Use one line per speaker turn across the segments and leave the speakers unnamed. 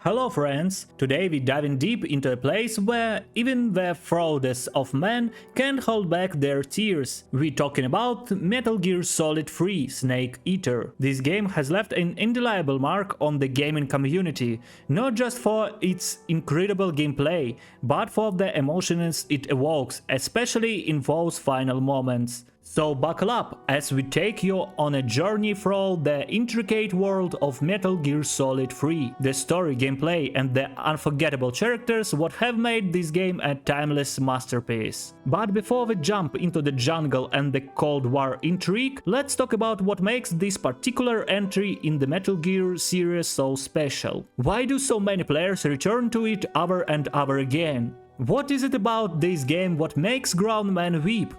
Hello friends! Today we dive in deep into a place where even the fraudest of men can't hold back their tears. We're talking about Metal Gear Solid 3 Snake Eater. This game has left an indelible mark on the gaming community, not just for its incredible gameplay, but for the emotions it evokes, especially in those final moments. So buckle up as we take you on a journey through the intricate world of Metal Gear Solid 3. The story, gameplay and the unforgettable characters what have made this game a timeless masterpiece. But before we jump into the jungle and the Cold War intrigue, let's talk about what makes this particular entry in the Metal Gear series so special. Why do so many players return to it over and over again? What is it about this game what makes grown men weep?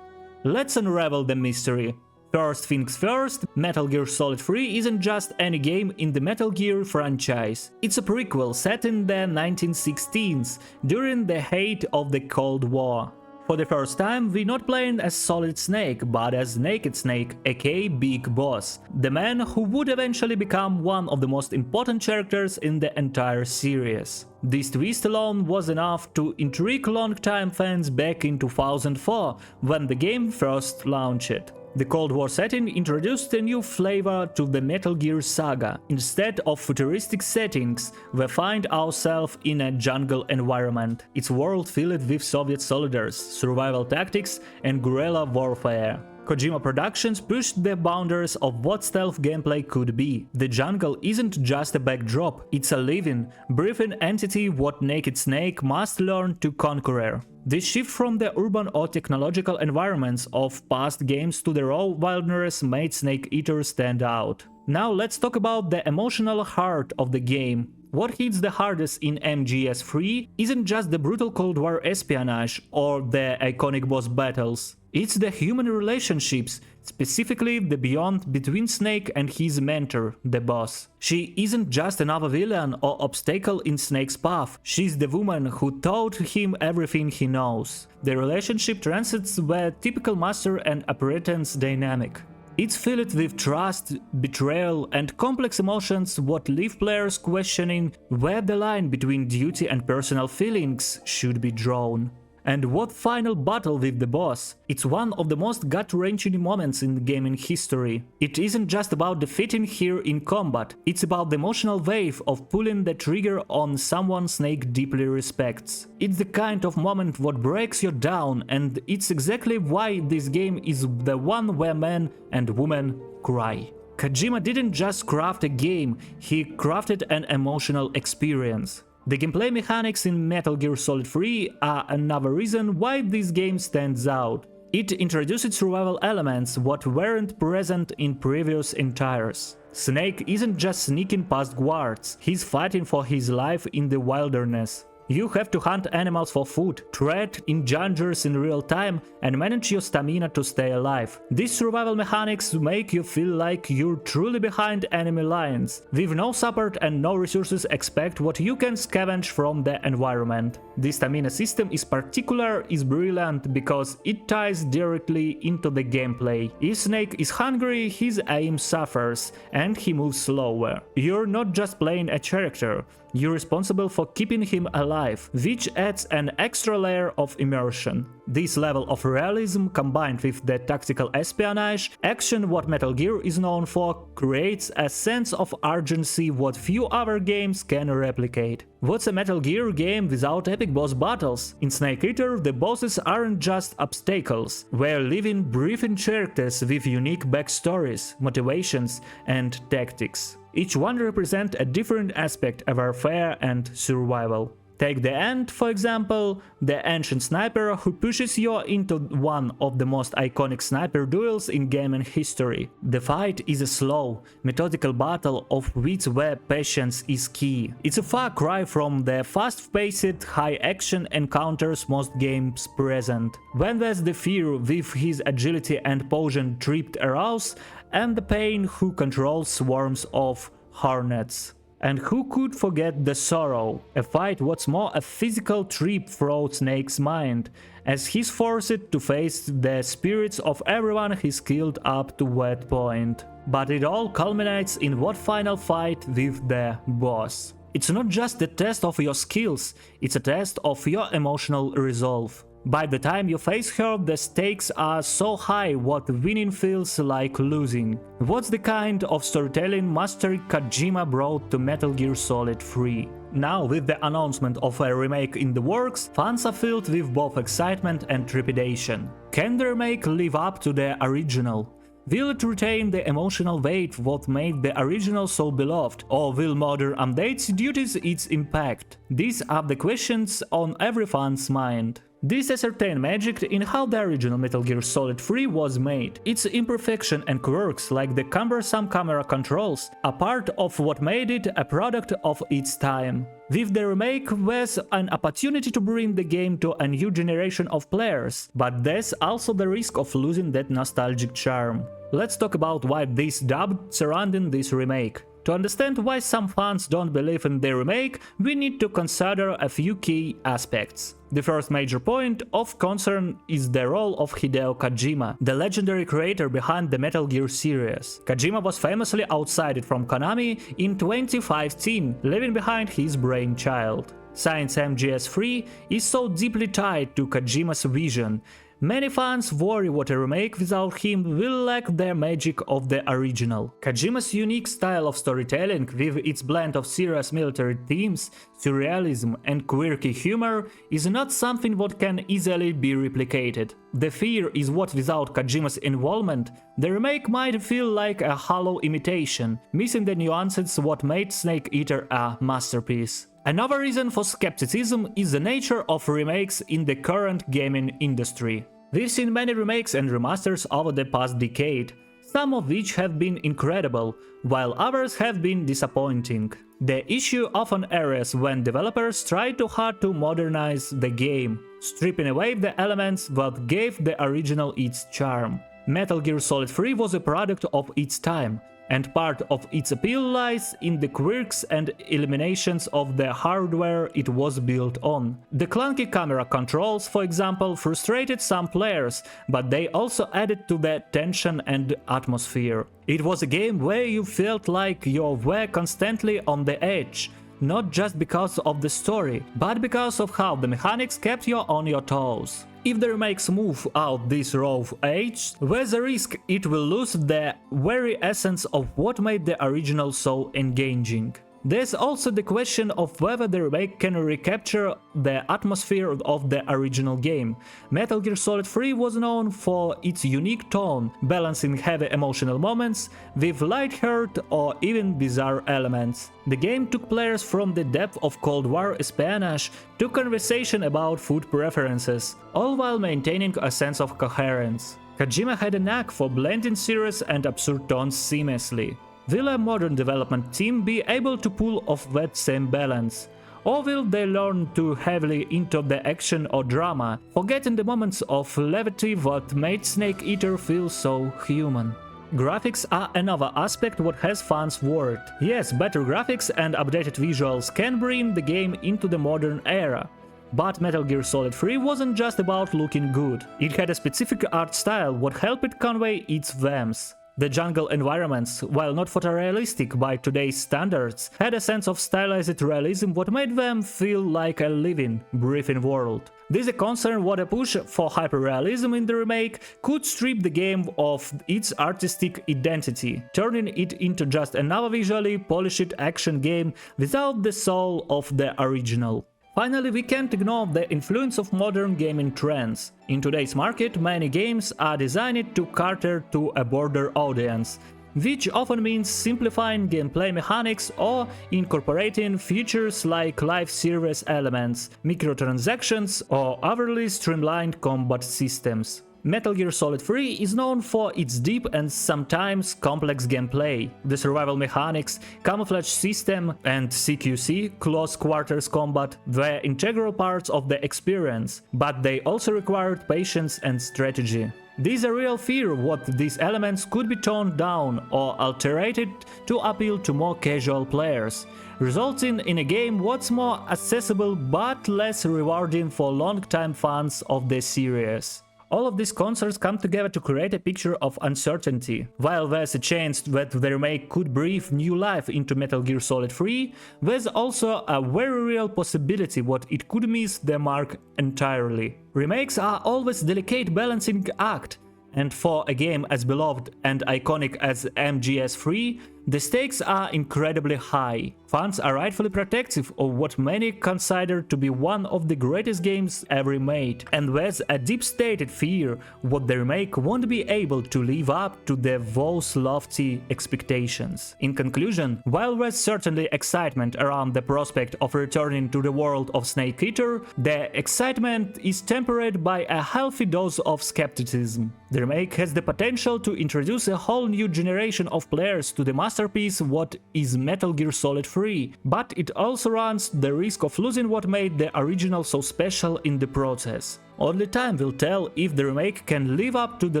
Let's unravel the mystery. First things first, Metal Gear Solid 3 isn't just any game in the Metal Gear franchise. It's a prequel set in the 1960s, during the height of the Cold War. For the first time, we're not playing as Solid Snake, but as Naked Snake, aka Big Boss, the man who would eventually become one of the most important characters in the entire series. This twist alone was enough to intrigue long-time fans back in 2004, when the game first launched. The Cold War setting introduced a new flavor to the Metal Gear saga. Instead of futuristic settings, we find ourselves in a jungle environment. Its world filled with Soviet soldiers, survival tactics and guerrilla warfare. Kojima Productions pushed the boundaries of what stealth gameplay could be. The jungle isn't just a backdrop, it's a living, breathing entity what Naked Snake must learn to conquer. This shift from the urban or technological environments of past games to the raw wilderness made Snake Eater stand out. Now let's talk about the emotional heart of the game. What hits the hardest in MGS3 isn't just the brutal Cold War espionage or the iconic boss battles. It's the human relationships, specifically the bond between Snake and his mentor, the boss. She isn't just another villain or obstacle in Snake's path, she's the woman who taught him everything he knows. The relationship transcends the typical master and apprentice dynamic. It's filled with trust, betrayal and complex emotions what leave players questioning where the line between duty and personal feelings should be drawn. And what final battle with the boss? It's one of the most gut-wrenching moments in gaming history. It isn't just about defeating her in combat, it's about the emotional wave of pulling the trigger on someone Snake deeply respects. It's the kind of moment what breaks you down, and it's exactly why this game is the one where men and women cry. Kojima didn't just craft a game, he crafted an emotional experience. The gameplay mechanics in Metal Gear Solid 3 are another reason why this game stands out. It introduced survival elements what weren't present in previous entries. Snake isn't just sneaking past guards, he's fighting for his life in the wilderness. You have to hunt animals for food, tread in dangers in real time and manage your stamina to stay alive. These survival mechanics make you feel like you're truly behind enemy lines. With no support and no resources, expect what you can scavenge from the environment. This stamina system is brilliant because it ties directly into the gameplay. If Snake is hungry, his aim suffers and he moves slower. You're not just playing a character, you're responsible for keeping him alive, which adds an extra layer of immersion. This level of realism, combined with the tactical espionage action what Metal Gear is known for, creates a sense of urgency what few other games can replicate. What's a Metal Gear game without epic boss battles? In Snake Eater, the bosses aren't just obstacles, we're living, breathing characters with unique backstories, motivations and tactics. Each one represents a different aspect of warfare and survival. Take the Ant, for example, the ancient sniper who pushes you into one of the most iconic sniper duels in gaming history. The fight is a slow, methodical battle of which where patience is key. It's a far cry from the fast-paced, high-action encounters most games present. When there's the fear with his agility and potion tripped arouse, and the pain who controls swarms of hornets. And who could forget the sorrow? A fight what's more a physical trip through Snake's mind, as he's forced to face the spirits of everyone he's killed up to that point. But it all culminates in what final fight with the boss. It's not just a test of your skills, it's a test of your emotional resolve. By the time you face her, the stakes are so high what winning feels like losing. What's the kind of storytelling mastery Kojima brought to Metal Gear Solid 3? Now, with the announcement of a remake in the works, fans are filled with both excitement and trepidation. Can the remake live up to the original? Will it retain the emotional weight what made the original so beloved, or will modern updates reduce its impact? These are the questions on every fan's mind. This is certain magic in how the original Metal Gear Solid 3 was made. Its imperfection and quirks, like the cumbersome camera controls, are part of what made it a product of its time. With the remake, there's an opportunity to bring the game to a new generation of players, but there's also the risk of losing that nostalgic charm. Let's talk about why this doubt surrounding this remake. To understand why some fans don't believe in the remake, we need to consider a few key aspects. The first major point of concern is the role of Hideo Kojima, the legendary creator behind the Metal Gear series. Kojima was famously outside from Konami in 2015, leaving behind his brainchild. Science MGS3 is so deeply tied to Kojima's vision. Many fans worry what a remake without him will lack the magic of the original. Kojima's unique style of storytelling, with its blend of serious military themes, surrealism and quirky humor, is not something that can easily be replicated. The fear is what without Kojima's involvement, the remake might feel like a hollow imitation, missing the nuances what made Snake Eater a masterpiece. Another reason for skepticism is the nature of remakes in the current gaming industry. We've seen many remakes and remasters over the past decade, some of which have been incredible, while others have been disappointing. The issue often arises when developers try too hard to modernize the game, stripping away the elements that gave the original its charm. Metal Gear Solid 3 was a product of its time, and part of its appeal lies in the quirks and eliminations of the hardware it was built on. The clunky camera controls, for example, frustrated some players, but they also added to the tension and atmosphere. It was a game where you felt like you were constantly on the edge, not just because of the story, but because of how the mechanics kept you on your toes. If the remake smooths out this raw edge, there's a risk it will lose the very essence of what made the original so engaging. There's also the question of whether the remake can recapture the atmosphere of the original game. Metal Gear Solid 3 was known for its unique tone, balancing heavy emotional moments with light-hearted or even bizarre elements. The game took players from the depth of Cold War espionage to conversation about food preferences, all while maintaining a sense of coherence. Kojima had a knack for blending serious and absurd tones seamlessly. Will a modern development team be able to pull off that same balance? Or will they learn too heavily into the action or drama, forgetting the moments of levity that made Snake Eater feel so human? Graphics are another aspect what has fans worried. Yes, better graphics and updated visuals can bring the game into the modern era. But Metal Gear Solid 3 wasn't just about looking good. It had a specific art style what helped it convey its themes. The jungle environments, while not photorealistic by today's standards, had a sense of stylized realism what made them feel like a living, breathing world. This is a concern what a push for hyperrealism in the remake could strip the game of its artistic identity, turning it into just another visually polished action game without the soul of the original. Finally, we can't ignore the influence of modern gaming trends. In today's market, many games are designed to cater to a broader audience, which often means simplifying gameplay mechanics or incorporating features like live service elements, microtransactions, or overly streamlined combat systems. Metal Gear Solid 3 is known for its deep and sometimes complex gameplay. The survival mechanics, camouflage system, and CQC, close quarters combat, were integral parts of the experience, but they also required patience and strategy. There's a real fear what these elements could be toned down or alterated to appeal to more casual players, resulting in a game what's more accessible but less rewarding for long-time fans of the series. All of these concerns come together to create a picture of uncertainty. While there's a chance that the remake could breathe new life into Metal Gear Solid 3, there's also a very real possibility that it could miss the mark entirely. Remakes are always a delicate balancing act, and for a game as beloved and iconic as MGS3, the stakes are incredibly high. Fans are rightfully protective of what many consider to be one of the greatest games ever made, and there's a deep-stated fear that the remake won't be able to live up to those lofty expectations. In conclusion, while there's certainly excitement around the prospect of returning to the world of Snake Eater, the excitement is tempered by a healthy dose of skepticism. The remake has the potential to introduce a whole new generation of players to the masterpiece what is Metal Gear Solid 3, but it also runs the risk of losing what made the original so special in the process. Only time will tell if the remake can live up to the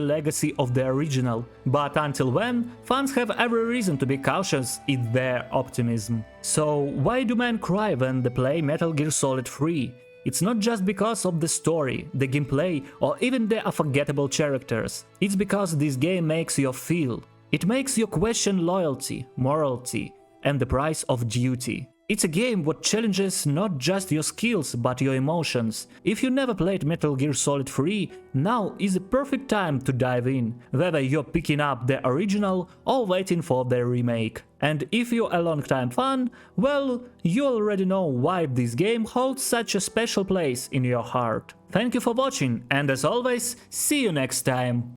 legacy of the original, but until then, fans have every reason to be cautious in their optimism. So why do men cry when they play Metal Gear Solid 3? It's not just because of the story, the gameplay, or even the unforgettable characters. It's because this game makes you feel. It makes you question loyalty, morality, and the price of duty. It's a game that challenges not just your skills, but your emotions. If you never played Metal Gear Solid 3, now is the perfect time to dive in, whether you're picking up the original or waiting for the remake. And if you're a long-time fan, well, you already know why this game holds such a special place in your heart. Thank you for watching, and as always, see you next time!